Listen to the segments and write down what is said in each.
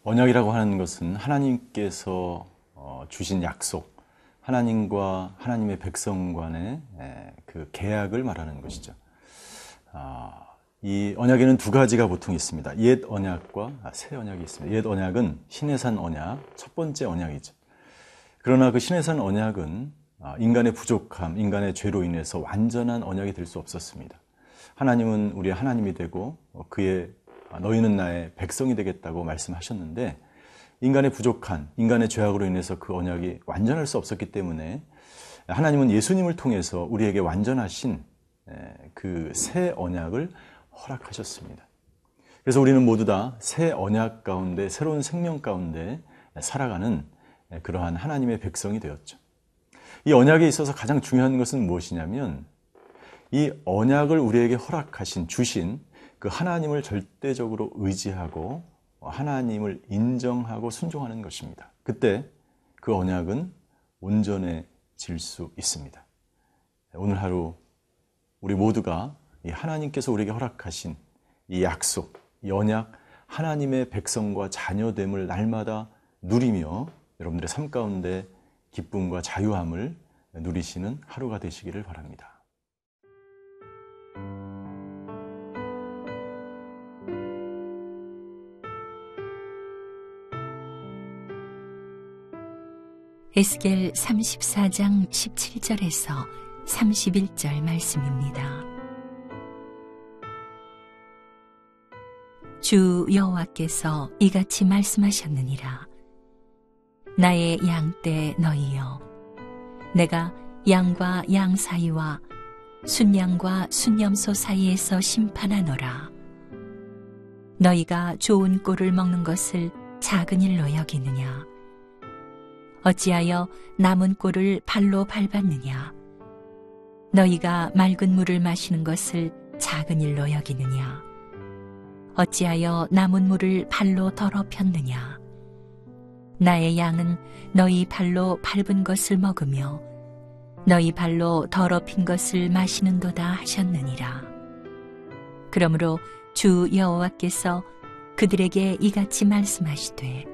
언약이라고 하는 것은 하나님께서 주신 약속, 하나님과 하나님의 백성 간의 그 계약을 말하는 것이죠. 이 언약에는 두 가지가 보통 있습니다. 옛 언약과 새 언약이 있습니다. 옛 언약은 시내산 언약, 첫 번째 언약이죠. 그러나 그 시내산 언약은 인간의 부족함, 인간의 죄로 인해서 완전한 언약이 될 수 없었습니다. 하나님은 우리의 하나님이 되고 그의 너희는 나의 백성이 되겠다고 말씀하셨는데 인간의 부족한, 인간의 죄악으로 인해서 그 언약이 완전할 수 없었기 때문에 하나님은 예수님을 통해서 우리에게 완전하신 그 새 언약을 허락하셨습니다. 그래서 우리는 모두 다 새 언약 가운데, 새로운 생명 가운데 살아가는 그러한 하나님의 백성이 되었죠. 이 언약에 있어서 가장 중요한 것은 무엇이냐면 이 언약을 우리에게 허락하신, 주신 그 하나님을 절대적으로 의지하고 하나님을 인정하고 순종하는 것입니다. 그때 그 언약은 온전해질 수 있습니다. 오늘 하루 우리 모두가 이 하나님께서 우리에게 허락하신 이 약속, 이 언약, 하나님의 백성과 자녀됨을 날마다 누리며 여러분들의 삶 가운데 기쁨과 자유함을 누리시는 하루가 되시기를 바랍니다. 에스겔 34장 17절에서 31절 말씀입니다. 주 여호와께서 이같이 말씀하셨느니라. 나의 양떼 너희여, 내가 양과 양 사이와 순양과 순염소 사이에서 심판하노라. 너희가 좋은 꼴을 먹는 것을 작은 일로 여기느냐? 어찌하여 남은 꼴을 발로 밟았느냐? 너희가 맑은 물을 마시는 것을 작은 일로 여기느냐? 어찌하여 남은 물을 발로 더럽혔느냐? 나의 양은 너희 발로 밟은 것을 먹으며 너희 발로 더럽힌 것을 마시는도다 하셨느니라. 그러므로 주 여호와께서 그들에게 이같이 말씀하시되,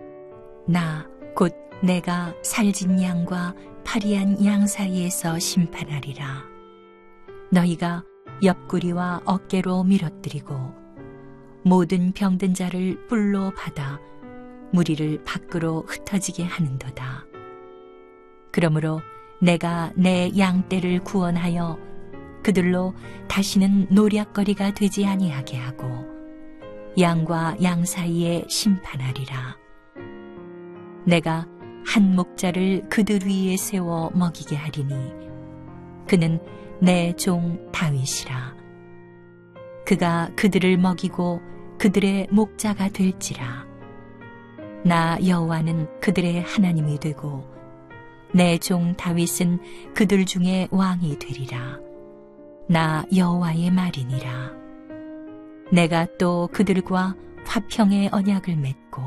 나 곧 내가 살진 양과 파리한 양 사이에서 심판하리라. 너희가 옆구리와 어깨로 밀어뜨리고 모든 병든 자를 뿔로 받아 무리를 밖으로 흩어지게 하는도다. 그러므로 내가 내 양떼를 구원하여 그들로 다시는 노략거리가 되지 아니하게 하고 양과 양 사이에 심판하리라. 내가 한 목자를 그들 위에 세워 먹이게 하리니 그는 내 종 다윗이라. 그가 그들을 먹이고 그들의 목자가 될지라. 나 여호와는 그들의 하나님이 되고 내 종 다윗은 그들 중에 왕이 되리라. 나 여호와의 말이니라. 내가 또 그들과 화평의 언약을 맺고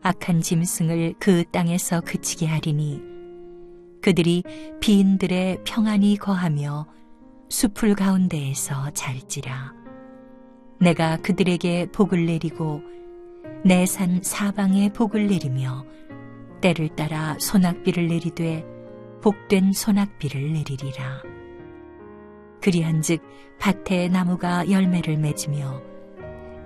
악한 짐승을 그 땅에서 그치게 하리니 그들이 비인들의 평안히 거하며 숲풀 가운데에서 잘지라. 내가 그들에게 복을 내리고 내 산 사방에 복을 내리며 때를 따라 소낙비를 내리되 복된 소낙비를 내리리라. 그리한즉 밭에 나무가 열매를 맺으며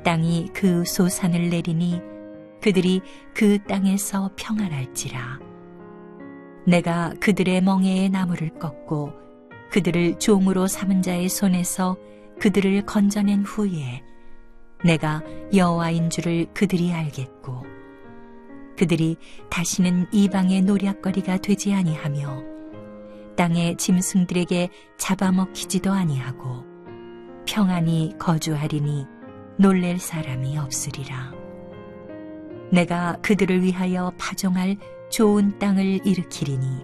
땅이 그 소산을 내리니 그들이 그 땅에서 평안할지라. 내가 그들의 멍에의 나무를 꺾고 그들을 종으로 삼은 자의 손에서 그들을 건져낸 후에 내가 여호와인 줄을 그들이 알겠고 그들이 다시는 이방의 노략거리가 되지 아니하며 땅의 짐승들에게 잡아먹히지도 아니하고 평안히 거주하리니 놀랄 사람이 없으리라. 내가 그들을 위하여 파종할 좋은 땅을 일으키리니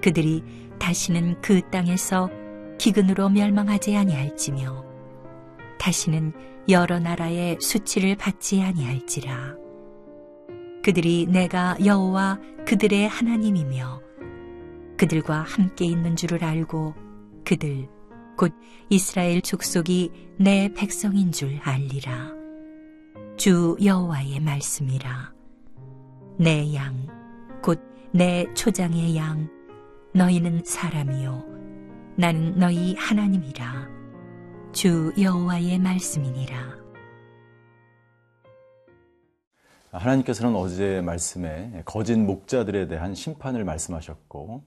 그들이 다시는 그 땅에서 기근으로 멸망하지 아니할지며 다시는 여러 나라의 수치를 받지 아니할지라. 그들이 내가 여호와 그들의 하나님이며 그들과 함께 있는 줄을 알고 그들 곧 이스라엘 족속이 내 백성인 줄 알리라. 주 여호와의 말씀이라. 내 양, 곧 내 초장의 양, 너희는 사람이요 나는 너희 하나님이라. 주 여호와의 말씀이니라. 하나님께서는 어제 말씀에 거짓 목자들에 대한 심판을 말씀하셨고,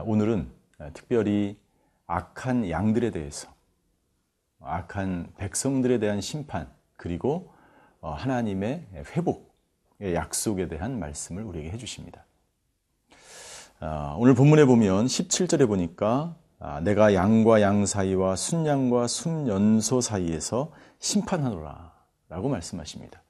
오늘은 특별히 악한 양들에 대해서, 악한 백성들에 대한 심판, 그리고 하나님의 회복의 약속에 대한 말씀을 우리에게 해주십니다. 오늘 본문에 보면 17절에 보니까 내가 양과 양 사이와 순양과 순연소 사이에서 심판하노라 라고 말씀하십니다.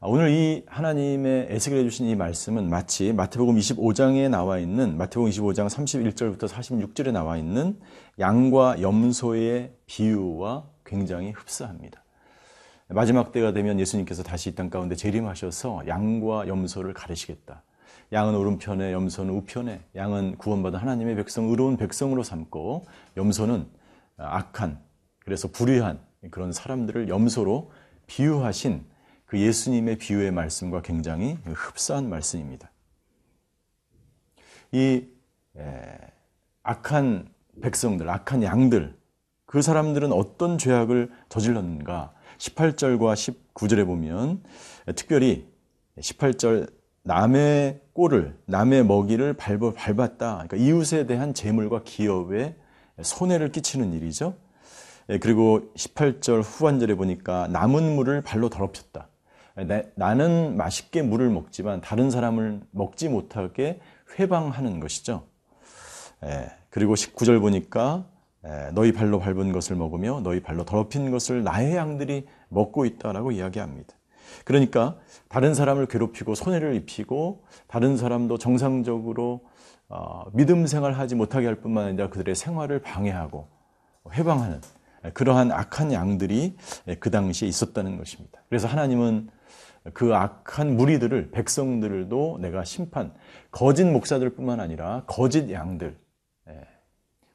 오늘 이 하나님의 에스겔에 주신 이 말씀은 마치 마태복음 25장에 나와 있는, 마태복음 25장 31절부터 46절에 나와 있는 양과 염소의 비유와 굉장히 흡사합니다. 마지막 때가 되면 예수님께서 다시 이 땅 가운데 재림하셔서 양과 염소를 가르시겠다. 양은 오른편에, 염소는 우편에, 양은 구원받은 하나님의 백성, 의로운 백성으로 삼고, 염소는 악한, 그래서 불의한 그런 사람들을 염소로 비유하신 그 예수님의 비유의 말씀과 굉장히 흡사한 말씀입니다. 이 악한 백성들, 악한 양들, 그 사람들은 어떤 죄악을 저질렀는가? 18절과 19절에 보면 특별히 18절 남의 꼴을, 남의 먹이를 밟았다. 그러니까 이웃에 대한 재물과 기업에 손해를 끼치는 일이죠. 그리고 18절 후반절에 보니까 남은 물을 발로 더럽혔다. 나는 맛있게 물을 먹지만 다른 사람을 먹지 못하게 회방하는 것이죠. 그리고 19절 보니까 너희 발로 밟은 것을 먹으며 너희 발로 더럽힌 것을 나의 양들이 먹고 있다라고 이야기합니다. 그러니까 다른 사람을 괴롭히고 손해를 입히고 다른 사람도 정상적으로 믿음 생활하지 못하게 할 뿐만 아니라 그들의 생활을 방해하고 회방하는 그러한 악한 양들이 그 당시에 있었다는 것입니다. 그래서 하나님은 그 악한 무리들을, 백성들도 내가 심판, 거짓 목사들 뿐만 아니라 거짓 양들,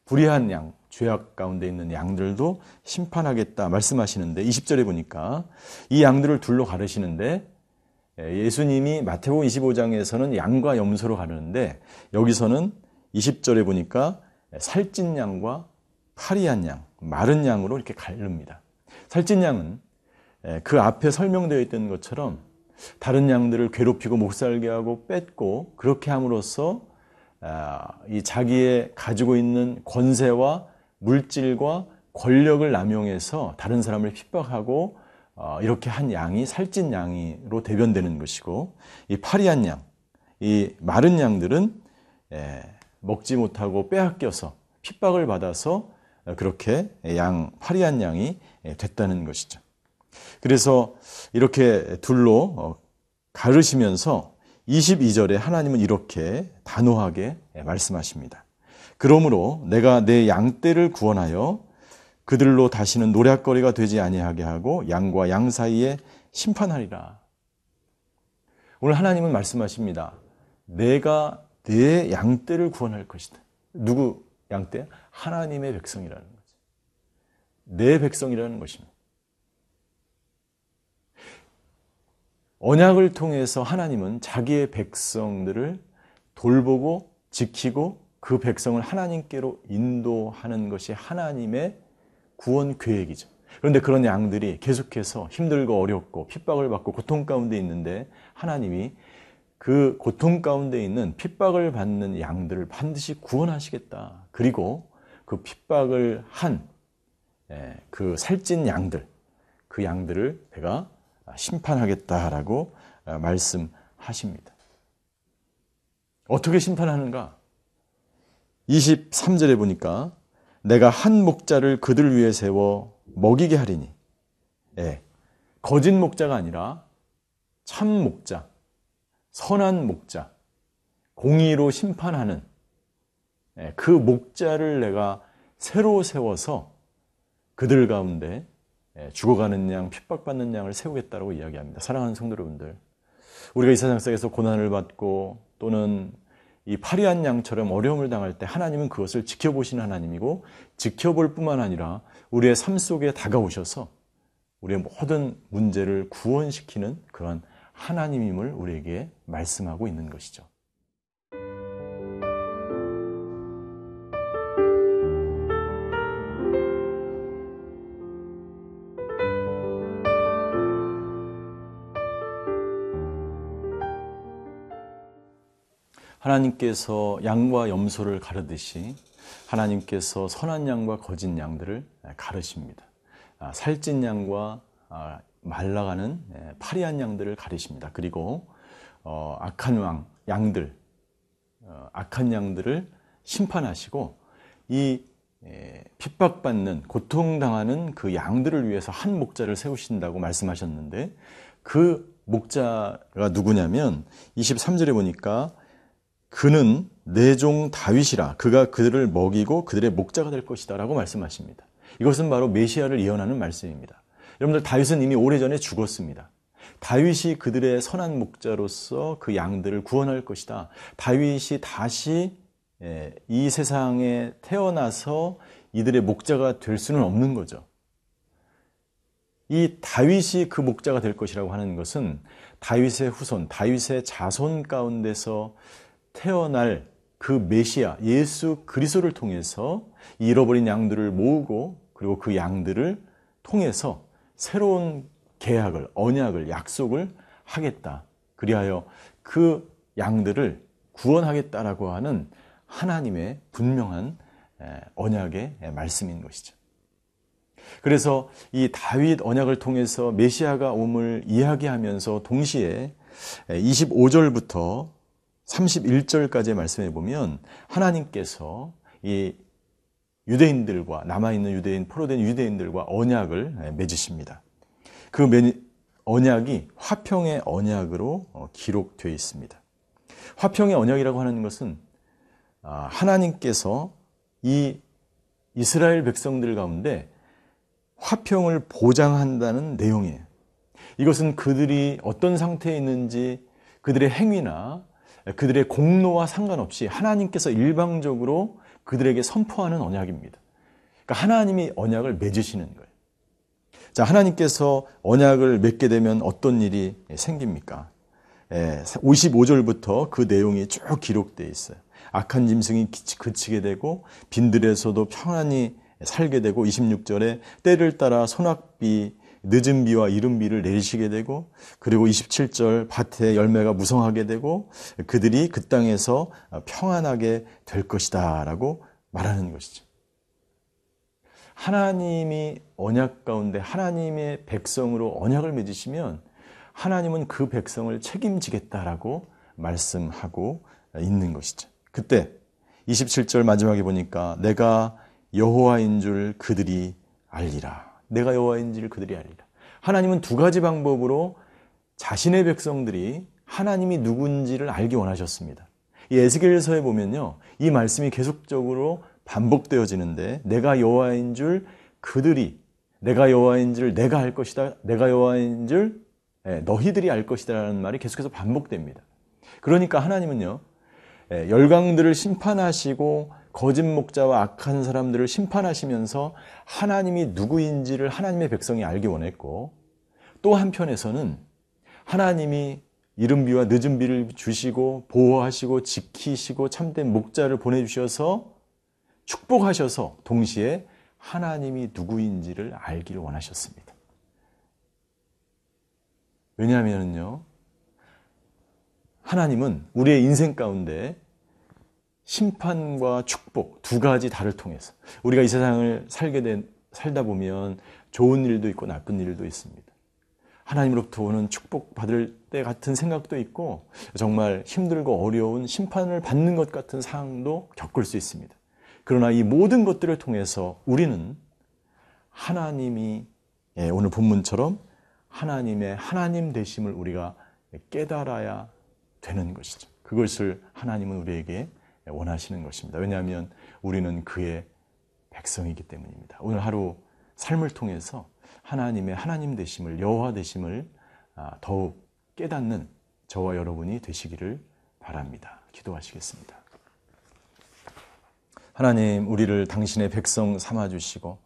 불의한 양, 죄악 가운데 있는 양들도 심판하겠다 말씀하시는데 20절에 보니까 이 양들을 둘로 가르시는데 예수님이 마태복음 25장에서는 양과 염소로 가르는데 여기서는 20절에 보니까 살찐 양과 파리한 양, 마른 양으로 이렇게 가릅니다. 살찐 양은 그 앞에 설명되어 있던 것처럼 다른 양들을 괴롭히고 못살게 하고 뺏고 그렇게 함으로써 이 자기의 가지고 있는 권세와 물질과 권력을 남용해서 다른 사람을 핍박하고 이렇게 한 양이 살찐 양으로 대변되는 것이고, 이 파리한 양, 이 마른 양들은 먹지 못하고 빼앗겨서 핍박을 받아서 그렇게 파리한 양이 됐다는 것이죠. 그래서 이렇게 둘로 가르시면서 22절에 하나님은 이렇게 단호하게 말씀하십니다. 그러므로 내가 내 양떼를 구원하여 그들로 다시는 노략거리가 되지 아니하게 하고 양과 양 사이에 심판하리라. 오늘 하나님은 말씀하십니다. 내가 내 양떼를 구원할 것이다. 누구 양떼? 하나님의 백성이라는 거죠. 내 백성이라는 것입니다. 언약을 통해서 하나님은 자기의 백성들을 돌보고 지키고 그 백성을 하나님께로 인도하는 것이 하나님의 구원 계획이죠. 그런데 그런 양들이 계속해서 힘들고 어렵고 핍박을 받고 고통 가운데 있는데 하나님이 그 고통 가운데 있는 핍박을 받는 양들을 반드시 구원하시겠다. 그리고 그 핍박을 한 그 살찐 양들, 그 양들을 내가 심판하겠다라고 말씀하십니다. 어떻게 심판하는가? 23절에 보니까 내가 한 목자를 그들 위에 세워 먹이게 하리니, 거짓 목자가 아니라 참 목자, 선한 목자, 공의로 심판하는 그 목자를 내가 새로 세워서 그들 가운데 죽어가는 양, 핍박받는 양을 세우겠다고 이야기합니다. 사랑하는 성도 여러분들, 우리가 이 세상 속에서 고난을 받고 또는 이 파리한 양처럼 어려움을 당할 때 하나님은 그것을 지켜보시는 하나님이고, 지켜볼 뿐만 아니라 우리의 삶 속에 다가오셔서 우리의 모든 문제를 구원시키는 그런 하나님임을 우리에게 말씀하고 있는 것이죠. 하나님께서 양과 염소를 가르듯이 하나님께서 선한 양과 거짓 양들을 가르십니다. 살찐 양과 말라가는 파리한 양들을 가르십니다. 그리고 악한 양들을 심판하시고 이 핍박받는 고통당하는 그 양들을 위해서 한 목자를 세우신다고 말씀하셨는데, 그 목자가 누구냐면 23절에 보니까 그는 내 종 다윗이라, 그가 그들을 먹이고 그들의 목자가 될 것이다 라고 말씀하십니다. 이것은 바로 메시아를 예언하는 말씀입니다. 여러분들, 다윗은 이미 오래전에 죽었습니다. 다윗이 그들의 선한 목자로서 그 양들을 구원할 것이다. 다윗이 다시 이 세상에 태어나서 이들의 목자가 될 수는 없는 거죠. 이 다윗이 그 목자가 될 것이라고 하는 것은 다윗의 후손, 다윗의 자손 가운데서 태어날 그 메시아 예수 그리스도를 통해서 잃어버린 양들을 모으고, 그리고 그 양들을 통해서 새로운 계약을, 언약을, 약속을 하겠다. 그리하여 그 양들을 구원하겠다라고 하는 하나님의 분명한 언약의 말씀인 것이죠. 그래서 이 다윗 언약을 통해서 메시아가 옴을 이야기하면서 동시에 25절부터 31절까지의 말씀에 보면 하나님께서 이 유대인들과, 남아있는 유대인, 포로된 유대인들과 언약을 맺으십니다. 그 언약이 화평의 언약으로 기록되어 있습니다. 화평의 언약이라고 하는 것은 하나님께서 이 이스라엘 백성들 가운데 화평을 보장한다는 내용이에요. 이것은 그들이 어떤 상태에 있는지, 그들의 행위나 그들의 공로와 상관없이 하나님께서 일방적으로 그들에게 선포하는 언약입니다. 그러니까 하나님이 언약을 맺으시는 거예요. 자, 하나님께서 언약을 맺게 되면 어떤 일이 생깁니까? 55절부터 그 내용이 쭉 기록되어 있어요. 악한 짐승이 그치게 되고 빈들에서도 평안히 살게 되고, 26절에 때를 따라 소낙비, 늦은 비와 이른 비를 내리시게 되고, 그리고 27절 밭에 열매가 무성하게 되고 그들이 그 땅에서 평안하게 될 것이다 라고 말하는 것이죠. 하나님이 언약 가운데 하나님의 백성으로 언약을 맺으시면 하나님은 그 백성을 책임지겠다라고 말씀하고 있는 것이죠. 그때 27절 마지막에 보니까 내가 여호와인 줄 그들이 알리라. 내가 여호와인 줄 그들이 알리라. 하나님은 두 가지 방법으로 자신의 백성들이 하나님이 누군지를 알기 원하셨습니다. 이 에스겔서에 보면요, 이 말씀이 계속적으로 반복되어지는데, 내가 여호와인 줄 그들이, 내가 여호와인 줄 내가 알 것이다, 내가 여호와인 줄 너희들이 알 것이다 라는 말이 계속해서 반복됩니다. 그러니까 하나님은요, 열강들을 심판하시고 거짓 목자와 악한 사람들을 심판하시면서 하나님이 누구인지를 하나님의 백성이 알기 원했고, 또 한편에서는 하나님이 이른 비와 늦은 비를 주시고 보호하시고 지키시고 참된 목자를 보내주셔서 축복하셔서 동시에 하나님이 누구인지를 알기를 원하셨습니다. 왜냐하면요, 하나님은 우리의 인생 가운데 심판과 축복 두 가지 달을 통해서, 우리가 이 세상을 살다 보면 좋은 일도 있고 나쁜 일도 있습니다. 하나님으로부터 오는 축복받을 때 같은 생각도 있고, 정말 힘들고 어려운 심판을 받는 것 같은 상황도 겪을 수 있습니다. 그러나 이 모든 것들을 통해서 우리는 하나님이, 오늘 본문처럼 하나님의 하나님 되심을 우리가 깨달아야 되는 것이죠. 그것을 하나님은 우리에게 원하시는 것입니다. 왜냐하면 우리는 그의 백성이기 때문입니다. 오늘 하루 삶을 통해서 하나님의 하나님 되심을, 여호와 되심을 더욱 깨닫는 저와 여러분이 되시기를 바랍니다. 기도하시겠습니다. 하나님, 우리를 당신의 백성 삼아주시고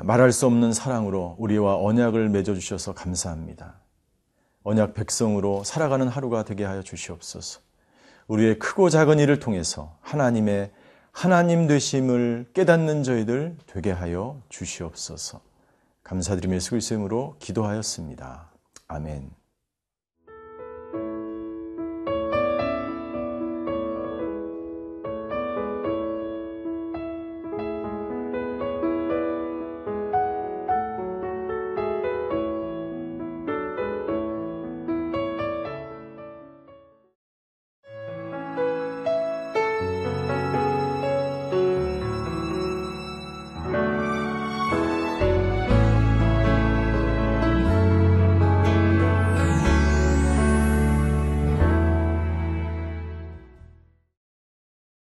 말할 수 없는 사랑으로 우리와 언약을 맺어주셔서 감사합니다. 언약 백성으로 살아가는 하루가 되게 하여 주시옵소서. 우리의 크고 작은 일을 통해서 하나님의 하나님 되심을 깨닫는 저희들 되게 하여 주시옵소서. 감사드리며 예수 그리스도의 이름으로 기도하였습니다. 아멘.